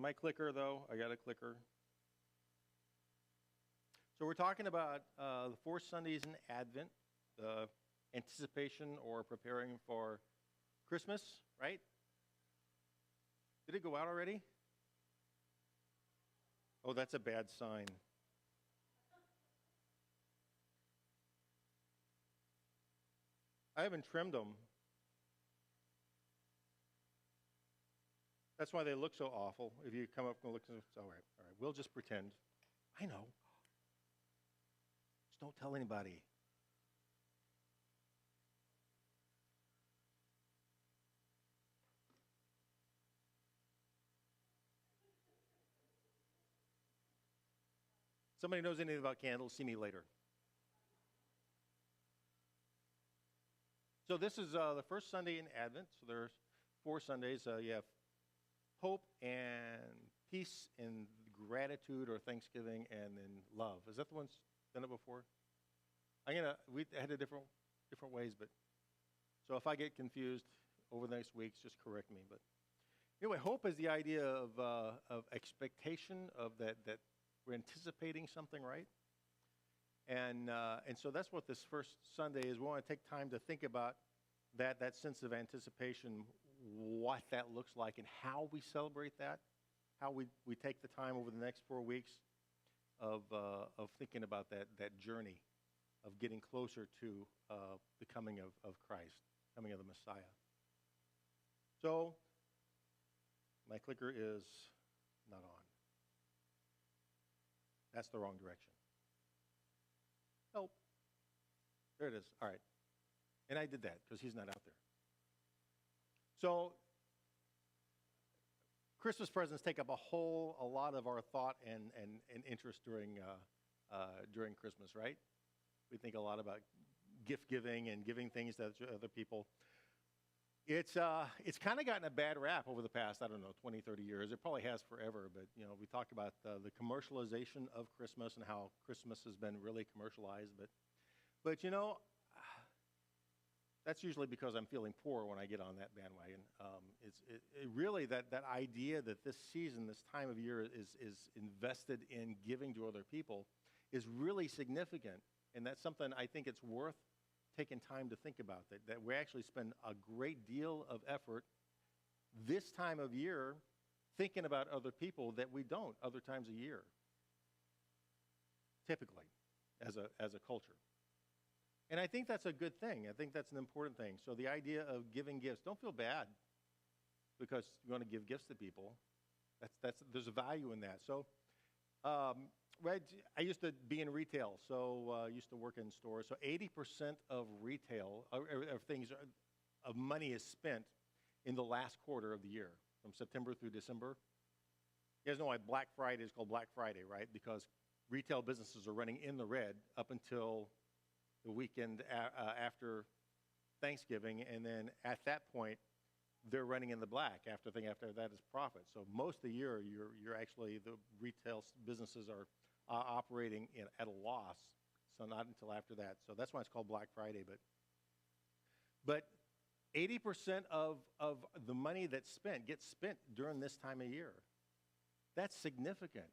my clicker, though, I got a clicker. So we're talking about the 4 Sundays in Advent, the anticipation or preparing for Christmas, right? Did it go out already? Oh, that's a bad sign. I haven't trimmed them. That's why they look so awful. If you come up and look, it's all right. All right, we'll just pretend. I know. Just don't tell anybody. Somebody knows anything about candles, see me later. So this is the first Sunday in Advent. So there's 4 Sundays. You have hope and peace and gratitude or thanksgiving and then love. Is that the one's done it before? We had it different ways, but so if I get confused over the next weeks, just correct me. But anyway, hope is the idea of expectation of that we're anticipating something, right? And so that's what this first Sunday is. We want to take time to think about that sense of anticipation, what that looks like, and how we celebrate that, how we take the time over the next 4 weeks of thinking about that journey of getting closer to the coming of Christ, coming of the Messiah. So my clicker is not on. That's the wrong direction. Help. There it is. All right. And I did that because he's not out there. So Christmas presents take up a lot of our thought and interest during Christmas, right? We think a lot about gift giving and giving things to other people. It's kind of gotten a bad rap over the past, 20, 30 years. It probably has forever, but, we talk about the commercialization of Christmas and how Christmas has been really commercialized. But that's usually because I'm feeling poor when I get on that bandwagon. It's really that idea that this season, this time of year is invested in giving to other people is really significant. And that's something I think it's worth taking time to think about, that we actually spend a great deal of effort this time of year thinking about other people that we don't other times a year, typically, as a culture. And I think that's a good thing. I think that's an important thing. So the idea of giving gifts, don't feel bad because you want to give gifts to people. There's a value in that. So I used to be in retail, so I used to work in stores. So 80% of retail, of things, of money is spent in the last quarter of the year, from September through December. You guys know why Black Friday is called Black Friday, right? Because retail businesses are running in the red up until the weekend after Thanksgiving, and then at that point, they're running in the black. After that is profit. So most of the year, you're actually, the retail businesses are operating at a loss. So not until after that. So that's why it's called Black Friday. But 80% of the money that's spent gets spent during this time of year. That's significant.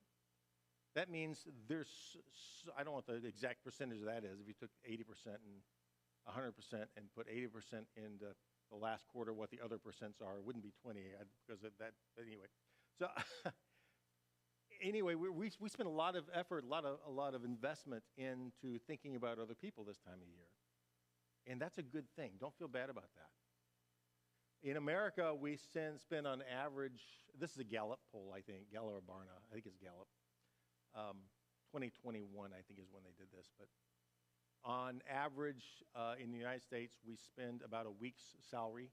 That means there's, I don't know what the exact percentage of that is. If you took 80% and 100% and put 80% into the last quarter, what the other percents are, it wouldn't be 20 because of that. But anyway, so anyway, we spend a lot of effort, a lot of investment into thinking about other people this time of year, and that's a good thing. Don't feel bad about that. In America, we spend on average. This is a Gallup poll, I think, Gallup or Barna. I think it's Gallup. 2021, I think, is when they did this. But on average, in the United States, we spend about a week's salary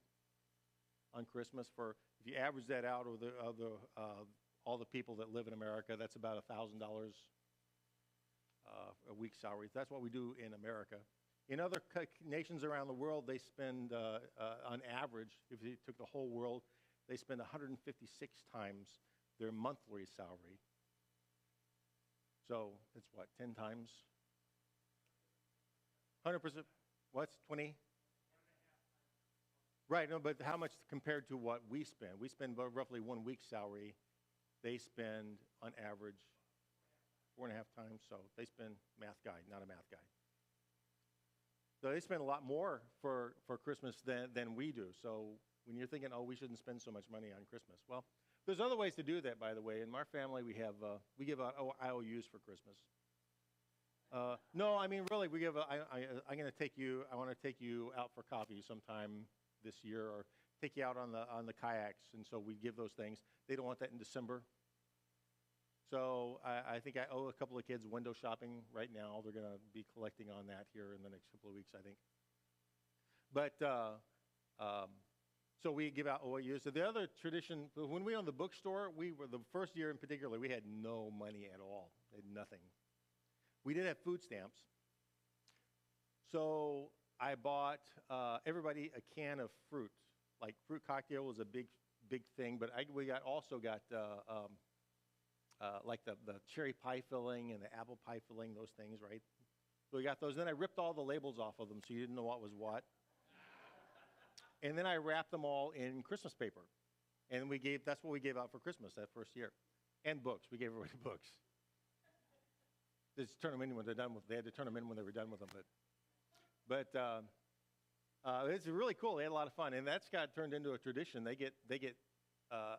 on Christmas. If you average that out over all the people that live in America, that's about $1,000 a week's salary. That's what we do in America. In other nations around the world, they spend, on average, if you took the whole world, they spend 156 times their monthly salary. So it's what, 10 times? 100%? What's 20? Right, no, but how much compared to what we spend? We spend roughly 1 week's salary they spend, on average, 4.5 times. So they spend, math guy, not a math guy. So they spend a lot more for Christmas than we do. So when you're thinking, oh, we shouldn't spend so much money on Christmas. Well, there's other ways to do that, by the way. In our family, we give out IOUs for Christmas. No, I mean, really, we give. I'm going to take you. I want to take you out for coffee sometime this year, or take you out on the kayaks. And so we give those things. They don't want that in December. So I think I owe a couple of kids window shopping right now. They're going to be collecting on that here in the next couple of weeks, I think. But so we give out OAUs. So the other tradition, when we owned the bookstore, we were the first year in particular, we had no money at all. We had nothing. We did have food stamps. So I bought everybody a can of fruit. Like fruit cocktail was a big thing, but we also got like the cherry pie filling and the apple pie filling, those things, right? So we got those. Then I ripped all the labels off of them so you didn't know what was what. And then I wrapped them all in Christmas paper. And that's what we gave out for Christmas that first year. And books. We gave everybody books. They just turn them in when they're done with. They had to turn them in when they were done with them. But it's really cool. They had a lot of fun, and that's got turned into a tradition. They get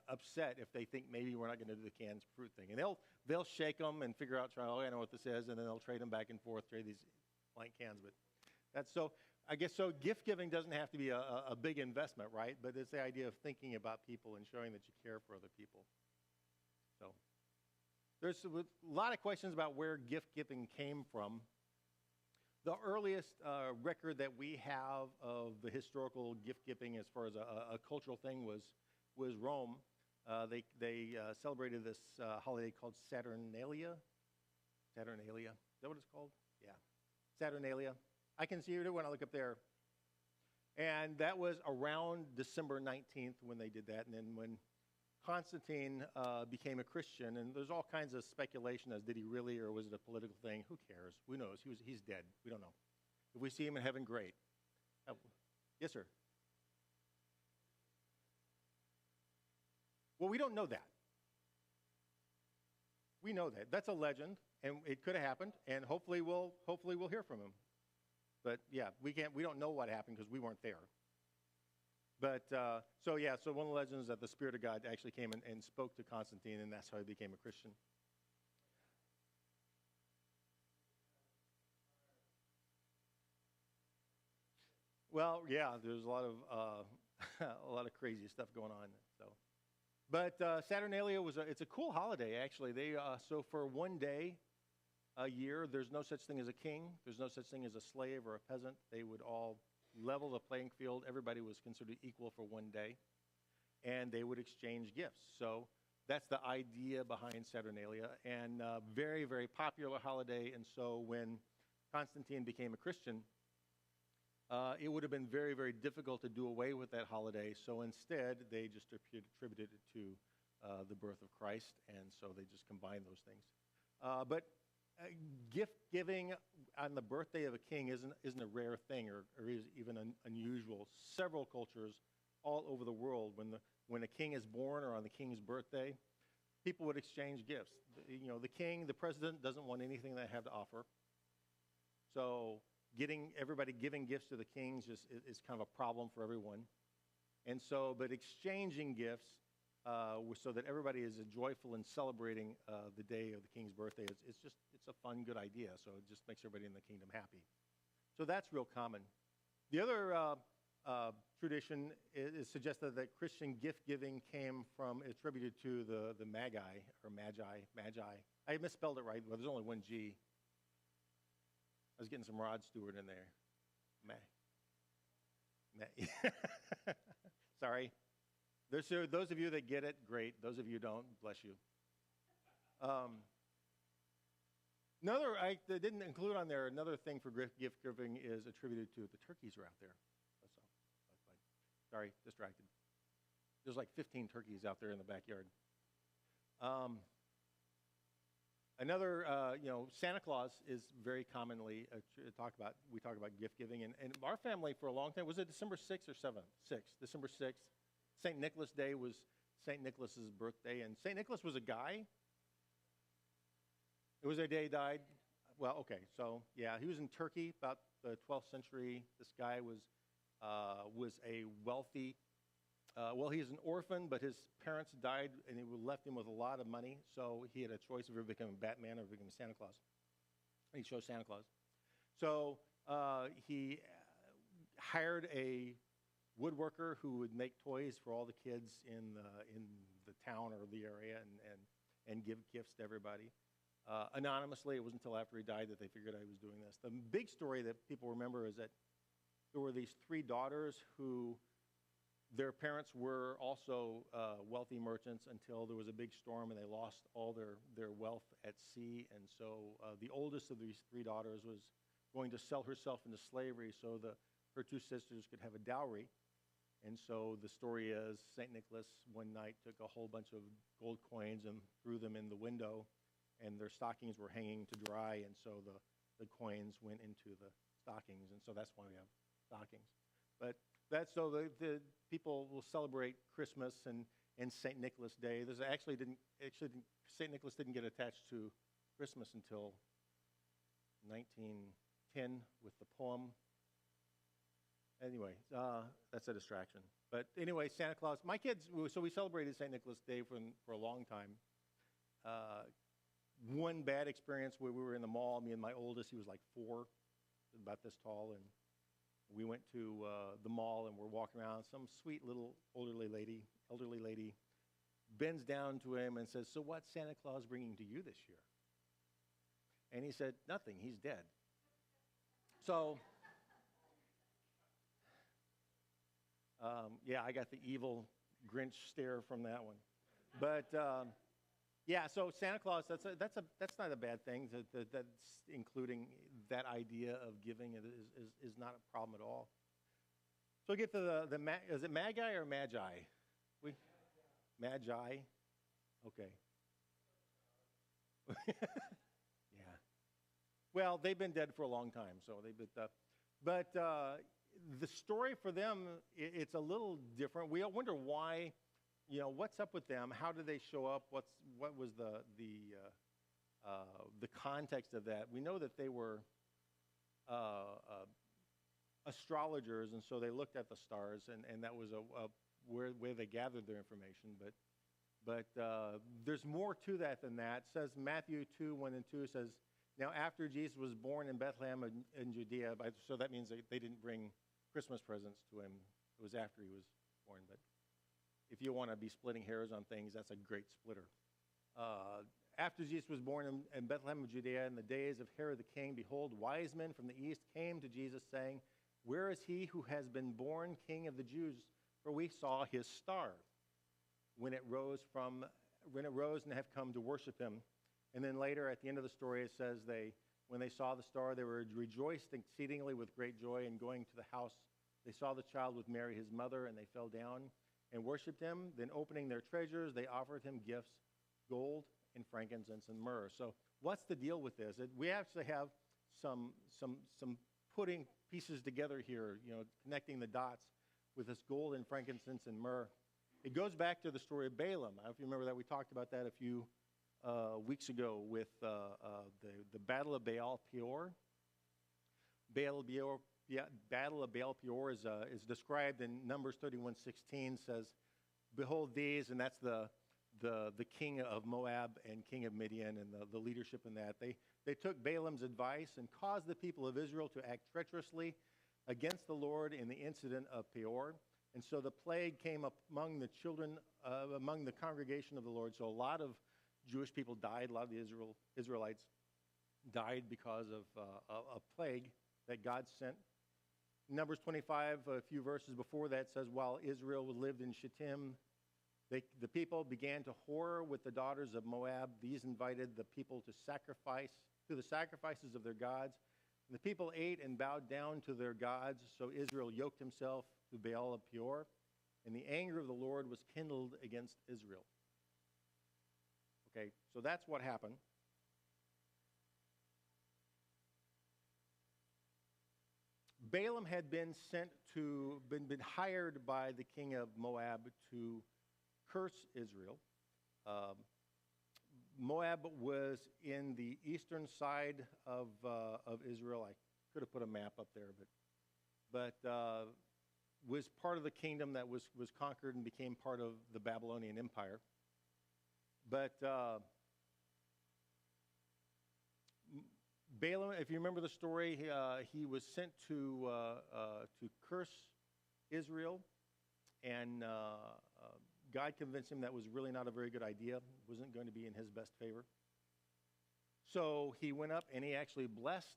upset if they think maybe we're not going to do the canned fruit thing, and they'll shake them and figure out, oh, I know what this is, and then they'll trade them back and forth, trade these blank cans. But that's so. I guess so. Gift giving doesn't have to be a big investment, right? But it's the idea of thinking about people and showing that you care for other people. So there's a lot of questions about where gift giving came from. The earliest record that we have of the historical gift giving as far as a cultural thing was Rome. They celebrated this holiday called Saturnalia. Saturnalia. Is that what it's called? Yeah. Saturnalia. I can see it when I look up there. And that was around December 19th when they did that. And then when Constantine became a Christian, and there's all kinds of speculation as did he really, or was it a political thing? Who cares? Who knows? He's dead. We don't know. If we see him in heaven, great. Yes, sir. Well, we don't know that. We know that. That's a legend, and it could have happened, and hopefully we'll hear from him. But yeah, we don't know what happened because we weren't there. But so one of the legends is that the Spirit of God actually came and spoke to Constantine, and that's how he became a Christian. Well, yeah, there's a lot of a lot of crazy stuff going on. So, but Saturnalia it's a cool holiday actually. So for one day a year, there's no such thing as a king. There's no such thing as a slave or a peasant. They would all level the playing field. Everybody was considered equal for one day, and they would exchange gifts. So that's the idea behind Saturnalia, and very, very popular holiday. And so when Constantine became a Christian, it would have been very, very difficult to do away with that holiday. So instead, they just attributed it to the birth of Christ, and so they just combined those things. But gift giving on the birthday of a king isn't a rare thing, or is even unusual. Several cultures all over the world, when a king is born or on the king's birthday, people would exchange gifts. The king, the president, doesn't want anything they have to offer. So everybody giving gifts to the kings is kind of a problem for everyone. And so, but exchanging gifts so that everybody is joyful in celebrating the day of the king's birthday, it's a fun, good idea. So it just makes everybody in the kingdom happy. So that's real common. The other tradition is suggested that Christian gift giving came from, attributed to the Magi, or Magi. I misspelled it right. Well, there's only one G. I was getting some Rod Stewart in there. Sorry. Those of you that get it, great. Those of you who don't, bless you. I didn't include on there, another thing for gift giving is attributed to the turkeys are out there. That's all. That's fine. Sorry, distracted. There's like 15 turkeys out there in the backyard. Santa Claus is very commonly we talk about gift giving. And our family for a long time, was it December 6th or 7th? 6th. December 6th. St. Nicholas Day was St. Nicholas's birthday. And St. Nicholas was a guy. It was a day he died. Well, okay, so yeah, he was in Turkey about the 12th century. This guy was a wealthy. He's an orphan, but his parents died, and he left him with a lot of money. So he had a choice of either becoming Batman or becoming Santa Claus. And he chose Santa Claus. So he hired a woodworker who would make toys for all the kids in the town or the area, and give gifts to everybody. Anonymously, it wasn't until after he died that they figured out he was doing this. The big story that people remember is that there were these three daughters who, their parents were also wealthy merchants until there was a big storm and they lost all their wealth at sea. And so the oldest of these three daughters was going to sell herself into slavery so her two sisters could have a dowry. And so the story is St. Nicholas one night took a whole bunch of gold coins and threw them in the window, and their stockings were hanging to dry, and so the coins went into the stockings, and so that's why we have stockings. But that's so the people will celebrate Christmas and St. Nicholas Day. There's St. Nicholas didn't get attached to Christmas until 1910 with the poem. Anyway, that's a distraction. But anyway, Santa Claus. My kids, so we celebrated St. Nicholas Day for a long time. One bad experience where we were in the mall, me and my oldest, he was like 4, about this tall, and we went to the mall and we're walking around. Some sweet little elderly lady bends down to him and says, "So what's Santa Claus bringing to you this year?" And he said, "Nothing, he's dead." So, yeah, I got the evil Grinch stare from that one. But yeah, so Santa Claus, that's not a bad thing. That's including that idea of giving is not a problem at all. So we get to is it Magi or Magi? Magi? Okay. Yeah. Well, they've been dead for a long time, so but the story for them, it's a little different. We wonder why. What's up with them? How did they show up? What was the context of that? We know that they were astrologers, and so they looked at the stars, and that was where they gathered their information. But there's more to that than that. It says Matthew 2:1-2 says, "Now after Jesus was born in Bethlehem in Judea," so that means they didn't bring Christmas presents to him. It was after he was born, but if you want to be splitting hairs on things, that's a great splitter. After Jesus was born in Bethlehem of Judea in the days of Herod the king, behold, wise men from the east came to Jesus, saying, "Where is he who has been born King of the Jews? For we saw his star when it rose and have come to worship him." And then later, at the end of the story, it says when they saw the star, they were rejoiced exceedingly with great joy, and going to the house, they saw the child with Mary, his mother, and they fell down and worshipped him. Then opening their treasures, they offered him gifts, gold and frankincense and myrrh. So what's the deal with this? We actually have some putting pieces together here, connecting the dots with this gold and frankincense and myrrh. It goes back to the story of Balaam. I don't know if you remember that. We talked about that a few weeks ago with the Battle of Baal Peor. Battle of Baal Peor is described in Numbers 31:16. Says, "Behold these," and that's the king of Moab and king of Midian and the leadership in that. They took Balaam's advice and caused the people of Israel to act treacherously against the Lord in the incident of Peor. And so the plague came up among the children, among the congregation of the Lord. So a lot of Jewish people died. A lot of the Israelites died because of a plague that God sent. Numbers 25, a few verses before that, says, "While Israel lived in Shittim, the people began to whore with the daughters of Moab. These invited the people to the sacrifices of their gods. And the people ate and bowed down to their gods. So Israel yoked himself to Baal of Peor, and the anger of the Lord was kindled against Israel." Okay, so that's what happened. Balaam had been hired by the king of Moab to curse Israel. Um, Moab was in the eastern side of Israel. I could have put a map up there, but was part of the kingdom that was conquered and became part of the Babylonian Empire. But Balaam, if you remember the story, he was sent to curse Israel, and God convinced him that was really not a very good idea. It wasn't going to be in his best favor. So he went up and he actually blessed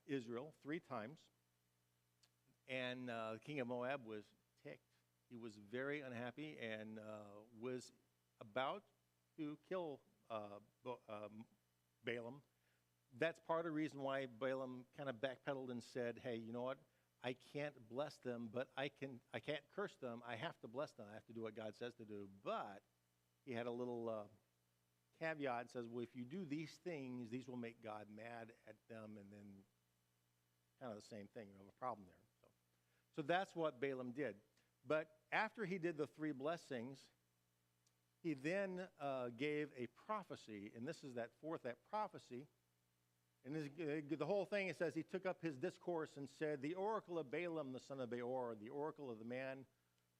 Israel 3 times. And the king of Moab was ticked. He was very unhappy and was about to kill Balaam. That's part of the reason why Balaam kind of backpedaled and said, hey, you know what? I can't bless them, but I can't curse them. I have to bless them. I have to do what God says to do. But he had a little caveat and says, well, if you do these things, these will make God mad at them, and then kind of the same thing. You have a problem there. So that's what Balaam did. But after he did the 3 blessings, he then gave a prophecy, and this is that prophecy. And the whole thing, it says, he took up his discourse and said, the oracle of Balaam, the son of Beor, the oracle of the man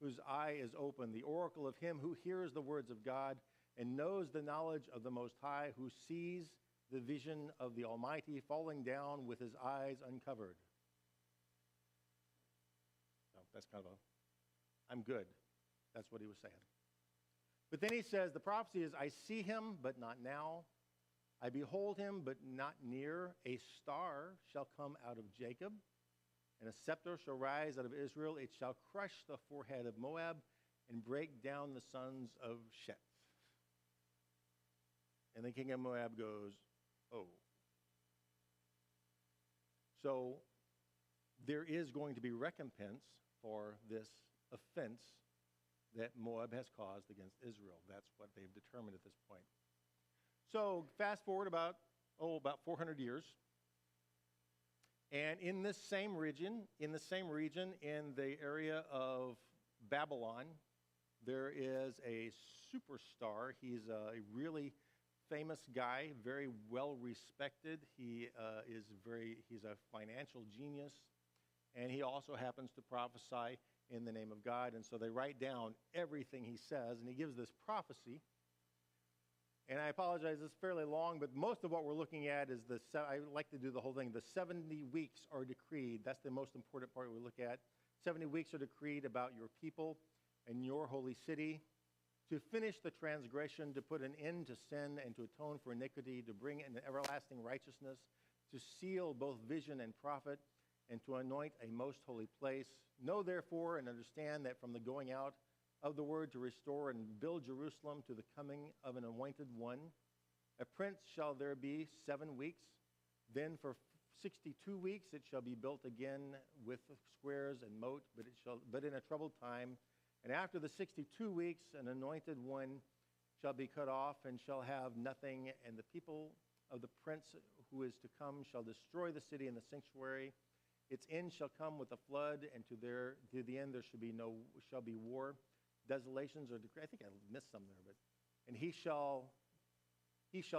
whose eye is open, the oracle of him who hears the words of God and knows the knowledge of the Most High, who sees the vision of the Almighty falling down with his eyes uncovered. So that's kind of I'm good. That's what he was saying. But then he says, the prophecy is, I see him, but not now. I behold him, but not near. A star shall come out of Jacob, and a scepter shall rise out of Israel. It shall crush the forehead of Moab and break down the sons of Shet. And the king of Moab goes, oh. So there is going to be recompense for this offense that Moab has caused against Israel. That's what they've determined at this point. So fast forward about 400 years. And in this same region, in the area of Babylon, there is a superstar. He's a really famous guy, very well respected. He's a financial genius, and he also happens to prophesy in the name of God. And so they write down everything he says, and he gives this prophecy. And I apologize, it's fairly long, but most of what we're looking at is I like to do the whole thing. The 70 weeks are decreed. That's the most important part we look at. 70 weeks are decreed about your people and your holy city, to finish the transgression, to put an end to sin and to atone for iniquity, to bring in everlasting righteousness, to seal both vision and prophet, and to anoint a most holy place. Know therefore and understand that from the going out of the word to restore and build Jerusalem to the coming of an anointed one, a prince shall there be 7 weeks. Then for 62 weeks it shall be built again with squares and moat, but in a troubled time. And after the 62 weeks, an anointed one shall be cut off and shall have nothing, and the people of the prince who is to come shall destroy the city and the sanctuary. Its end shall come with a flood, and to the end there shall be war. Desolations are decreed. I think I missed some there, and he shall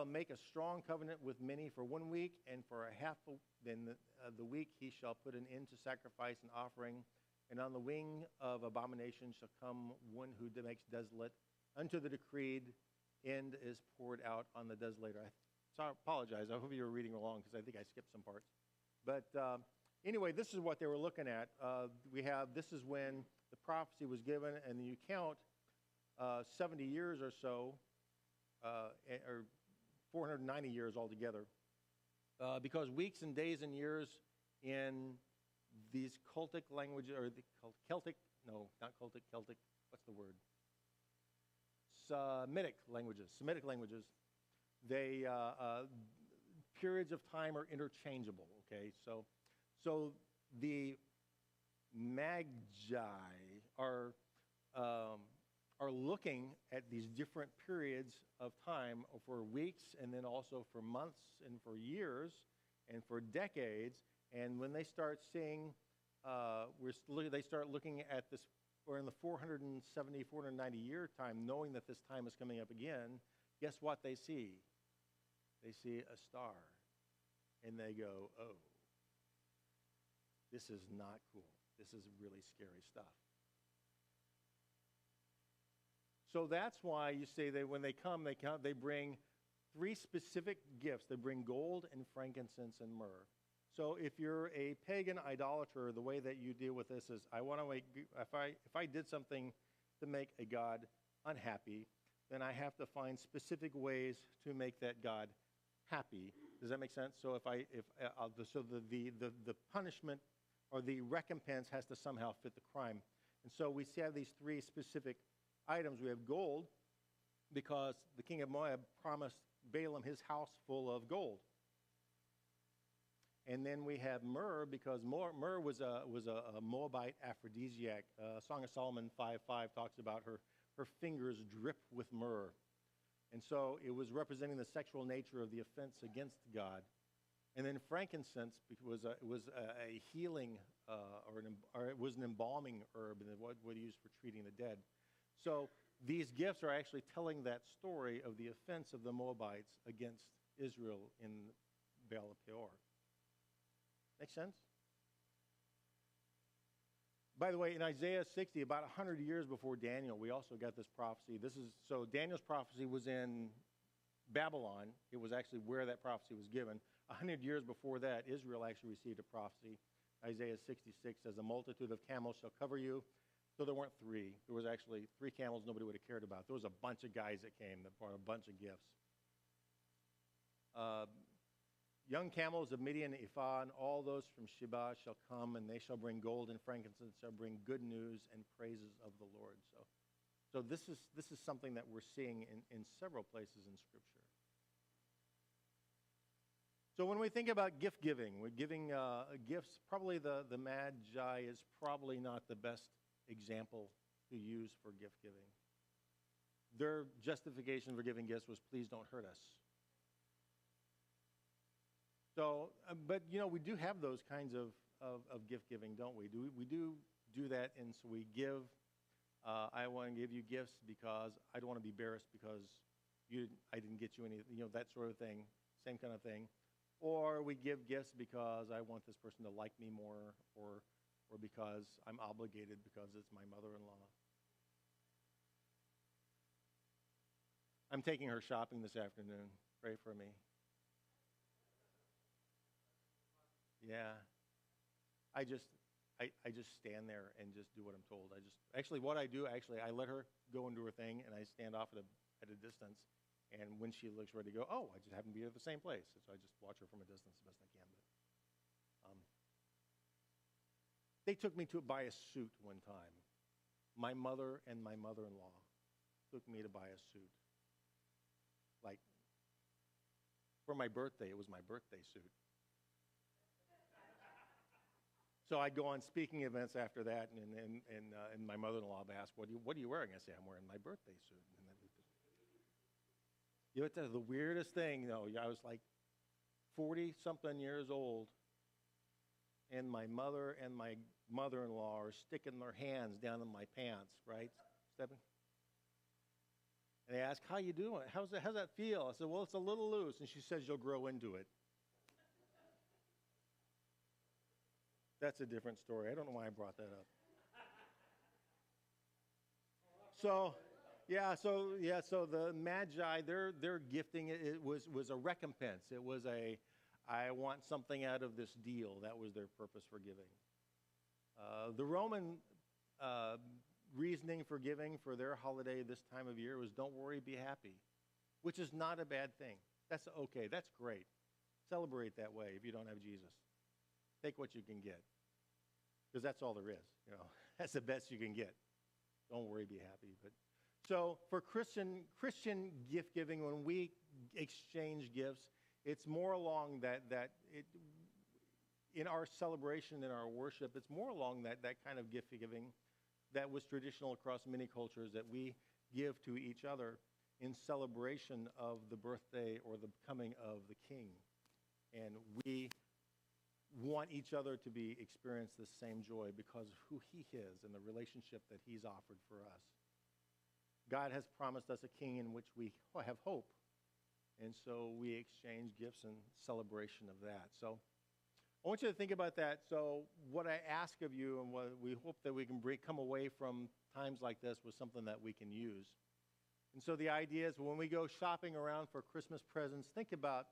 make a strong covenant with many for 1 week, and for a half the week he shall put an end to sacrifice and offering. And on the wing of abomination shall come one who makes desolate. Unto the decreed end is poured out on the desolator. I apologize. I hope you were reading along because I think I skipped some parts. But anyway, this is what they were looking at. This is when the prophecy was given, and you count 70 years or so, or 490 years altogether, because weeks and days and years in these cultic languages, or the Celtic, no, not cultic, Celtic, what's the word? Semitic languages, they, periods of time are interchangeable, okay? So the Magi are looking at these different periods of time for weeks, and then also for months and for years and for decades. And when they start seeing, they start looking at this or in the 470, 490 year time, knowing that this time is coming up again, guess what they see? They see a star, and they go, oh, this is not cool. This is really scary stuff. So that's why you say that when they come, they bring 3 specific gifts. They bring gold and frankincense and myrrh. So if you're a pagan idolater, the way that you deal with this is, I want to make, if I did something to make a god unhappy, then I have to find specific ways to make that god happy. Does that make sense? So the punishment or the recompense has to somehow fit the crime. And so we have these 3 specific items. We have gold because the king of Moab promised Balaam his house full of gold. And then we have myrrh because myrrh was a Moabite aphrodisiac. Song of Solomon 5:5 talks about her fingers drip with myrrh. And so it was representing the sexual nature of the offense against God. And then frankincense was a healing, or it was an embalming herb, and what they used for treating the dead. So these gifts are actually telling that story of the offense of the Moabites against Israel in Baal of Peor. Make sense? By the way, in Isaiah 60, about 100 years before Daniel, we also got this prophecy. So Daniel's prophecy was in Babylon. It was actually where that prophecy was given. 100 years before that, Israel actually received a prophecy. Isaiah 66 says, a multitude of camels shall cover you. So there weren't 3. There was actually 3 camels nobody would have cared about. There was a bunch of guys that came that brought a bunch of gifts. Young camels of Midian and Ephah, and all those from Sheba shall come, and they shall bring gold and frankincense, shall bring good news and praises of the Lord. So this is something that we're seeing in several places in Scripture. So when we think about gift giving, we're giving gifts. Probably the Magi is probably not the best example to use for gift giving. Their justification for giving gifts was, please don't hurt us. So, but we do have those kinds of gift giving, don't we? We do that, and so we give. I want to give you gifts because I don't want to be embarrassed because I didn't get you any, that sort of thing, same kind of thing. Or we give gifts because I want this person to like me more, or because I'm obligated because it's my mother-in-law. I'm taking her shopping this afternoon. Pray for me. Yeah, I just stand there and just do what I'm told. What I do, I let her go and do her thing, and I stand off at a distance. And when she looks ready to go, I just happen to be at the same place. So I just watch her from a distance as best I can. But they took me to buy a suit one time. My mother and my mother-in-law took me to buy a suit. Like, for my birthday, it was my birthday suit. So I'd go on speaking events after that, and my mother-in-law would ask, what are you wearing? I say, I'm wearing my birthday suit. And the weirdest thing, I was like 40-something years old, and my mother and my mother-in-law are sticking their hands down in my pants, right? Stepping. And they ask, how you doing? How's that feel? I said, well, it's a little loose. And she says, you'll grow into it. That's a different story. I don't know why I brought that up. So the Magi, their gifting, it was a recompense. It was I want something out of this deal. That was their purpose for giving. The Roman reasoning for giving for their holiday this time of year was, don't worry, be happy, which is not a bad thing. That's okay. That's great. Celebrate that way if you don't have Jesus. Take what you can get, because that's all there is. That's the best you can get. Don't worry, be happy. But so for Christian gift giving, when we exchange gifts, it's more along in our celebration, in our worship, it's more along that kind of gift giving that was traditional across many cultures, that we give to each other in celebration of the birthday or the coming of the King. And we want each other to experience the same joy because of who he is and the relationship that he's offered for us. God has promised us a king in which we have hope. And so we exchange gifts in celebration of that. So I want you to think about that. So what I ask of you and what we hope that we can come away from times like this with something that we can use. And so the idea is when we go shopping around for Christmas presents, think about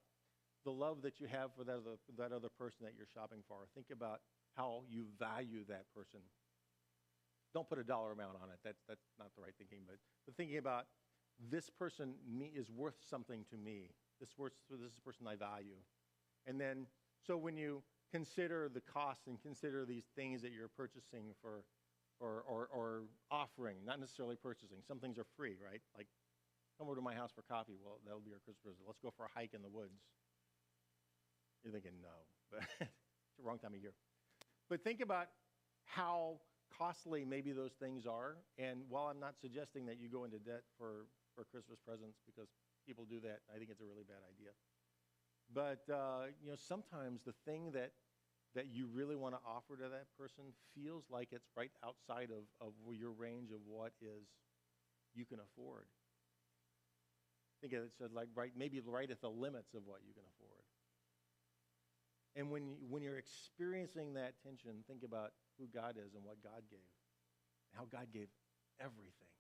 the love that you have for that other person that you're shopping for. Think about how you value that person. Don't put a dollar amount on it. That's not the right thinking. But thinking about this person is worth something to me. This is a person I value. And then, so when you consider the cost and consider these things that you're purchasing or offering, not necessarily purchasing. Some things are free, right? Like, come over to my house for coffee. Well, that'll be our Christmas present. Let's go for a hike in the woods. You're thinking, no, but it's the wrong time of year. But think about how costly maybe those things are. And while I'm not suggesting that you go into debt for Christmas presents, because people do that, I think it's a really bad idea. But, sometimes the thing that you really want to offer to that person feels like it's right outside of your range of what you can afford. Think of it as like maybe right at the limits of what you can afford. And when you're experiencing that tension, think about who God is and what God gave, and how God gave everything.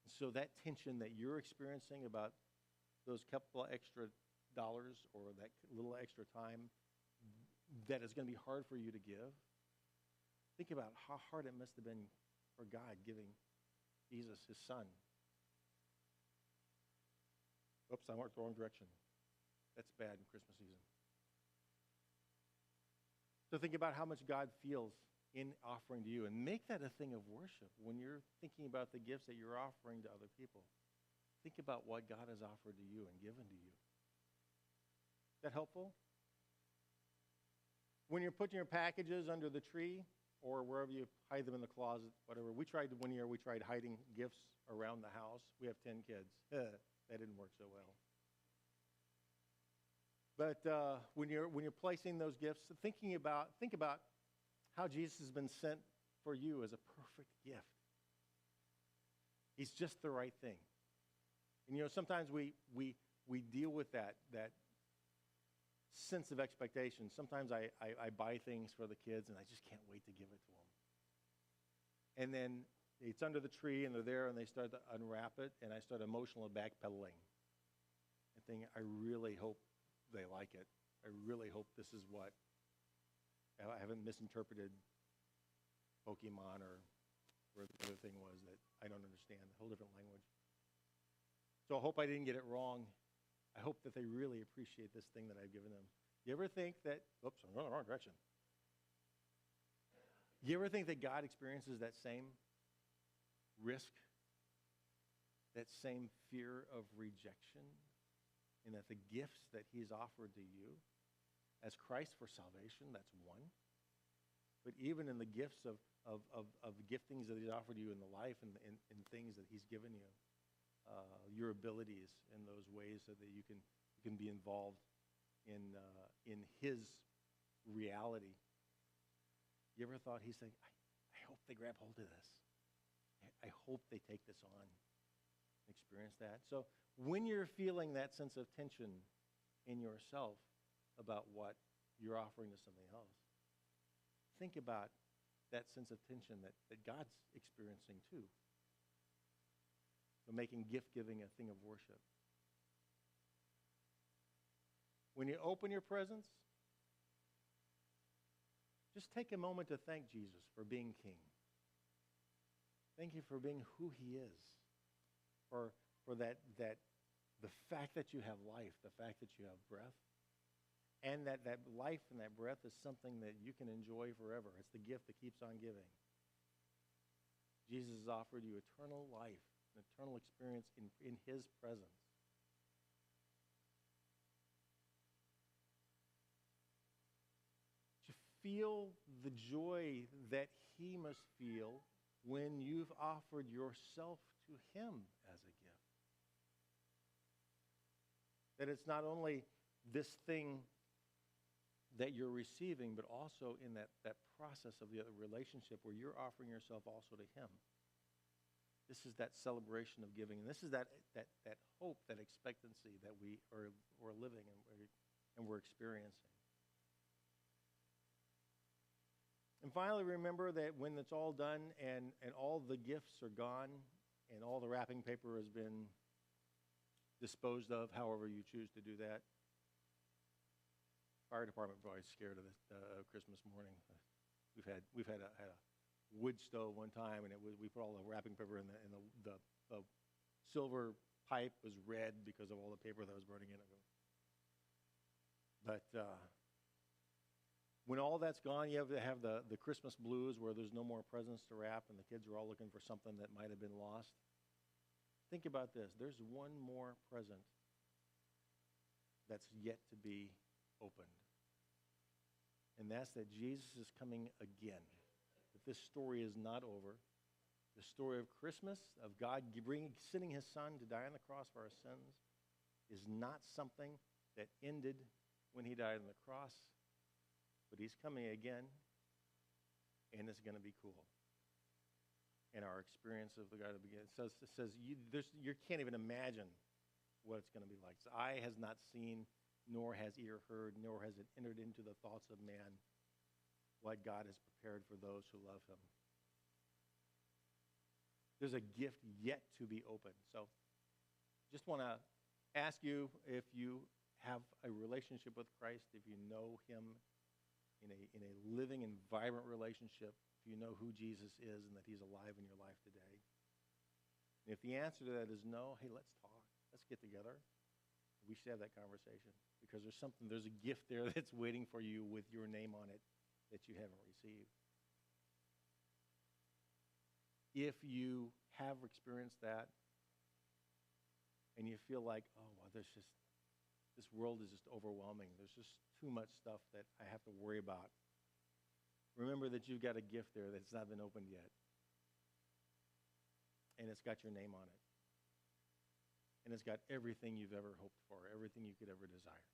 So that tension that you're experiencing about those couple of extra dollars or that little extra time that is going to be hard for you to give, think about how hard it must have been for God giving Jesus, his son. Oops, I went the wrong direction. That's bad in Christmas season. So think about how much God feels in offering to you, and make that a thing of worship when you're thinking about the gifts that you're offering to other people. Think about what God has offered to you and given to you. Is that helpful? When you're putting your packages under the tree or wherever you hide them in the closet, whatever. One year we tried hiding gifts around the house. We have 10 kids. That didn't work so well. But when you're placing those gifts, think about how Jesus has been sent for you as a perfect gift. He's just the right thing. And sometimes we deal with that sense of expectation. Sometimes I buy things for the kids and I just can't wait to give it to them. And then it's under the tree and they're there and they start to unwrap it and I start emotionally backpedaling and thinking, I really hope they like it. I really hope this is what, I haven't misinterpreted Pokemon or where the other thing was that I don't understand, a whole different language. So I hope I didn't get it wrong. I hope that they really appreciate this thing that I've given them. You ever think that, oops, I'm going the wrong direction. You ever think that God experiences that same risk, that same fear of rejection? And that the gifts that he's offered to you as Christ for salvation, that's one. But even in the gifts of giftings that he's offered you in the life and things that he's given you, your abilities in those ways so that you can be involved in his reality. You ever thought he's saying, I hope they grab hold of this. I hope they take this on. Experience that. So when you're feeling that sense of tension in yourself about what you're offering to somebody else, think about that sense of tension that God's experiencing too. So making gift-giving a thing of worship. When you open your presents, just take a moment to thank Jesus for being King. Thank you for being who he is. For that the fact that you have life, the fact that you have breath, and that life and that breath is something that you can enjoy forever. It's the gift that keeps on giving. Jesus has offered you eternal life, an eternal experience in his presence. To feel the joy that he must feel when you've offered yourself to him as a gift. That it's not only this thing that you're receiving, but also in that process of the other relationship where you're offering yourself also to Him. This is that celebration of giving, and this is that hope, that expectancy that we're living and we're experiencing. And finally, remember that when it's all done and all the gifts are gone and all the wrapping paper has been disposed of, however you choose to do that. Fire department probably scared of this Christmas morning. We've had a wood stove one time, and we put all the wrapping paper in the silver pipe was red because of all the paper that was burning in it. But when all that's gone, you have to have the Christmas blues where there's no more presents to wrap, and the kids are all looking for something that might have been lost. Think about this. There's one more present that's yet to be opened. And that's that Jesus is coming again. That this story is not over. The story of Christmas, of God sending His Son to die on the cross for our sins, is not something that ended when He died on the cross, but He's coming again, and it's going to be cool. And our experience of the God that begins. It says you can't even imagine what it's going to be like. So eye has not seen, nor has ear heard, nor has it entered into the thoughts of man what God has prepared for those who love Him. There's a gift yet to be opened. So just want to ask you if you have a relationship with Christ, if you know Him in a living and vibrant relationship, if you know who Jesus is and that He's alive in your life today. And if the answer to that is no, hey, let's talk. Let's get together. We should have that conversation because there's a gift there that's waiting for you with your name on it that you haven't received. If you have experienced that and you feel like, oh, well, this world is just overwhelming. There's just too much stuff that I have to worry about. Remember that you've got a gift there that's not been opened yet. And it's got your name on it. And it's got everything you've ever hoped for, everything you could ever desire.